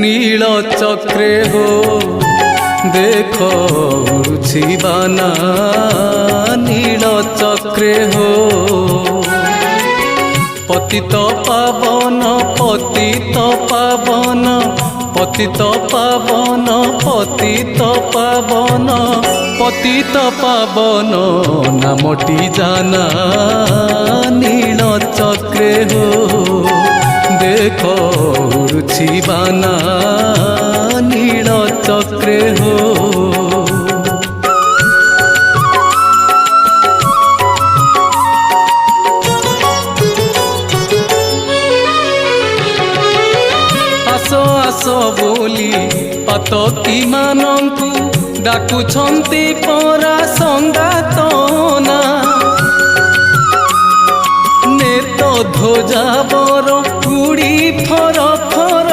नील चक्रे हो देख उड़ुछि बाना नील चक्रे हो पतित पावन पतित पावन पतित पावन पतित पावन पतित पावन नामटी जाना नील चक्रे हो देख उड़ुछि बाना नील चक्रे हो आस बोली पातकी मानंकु डाकुछंती परा संगातना नेत ध्वजा बर उड़ी फर फर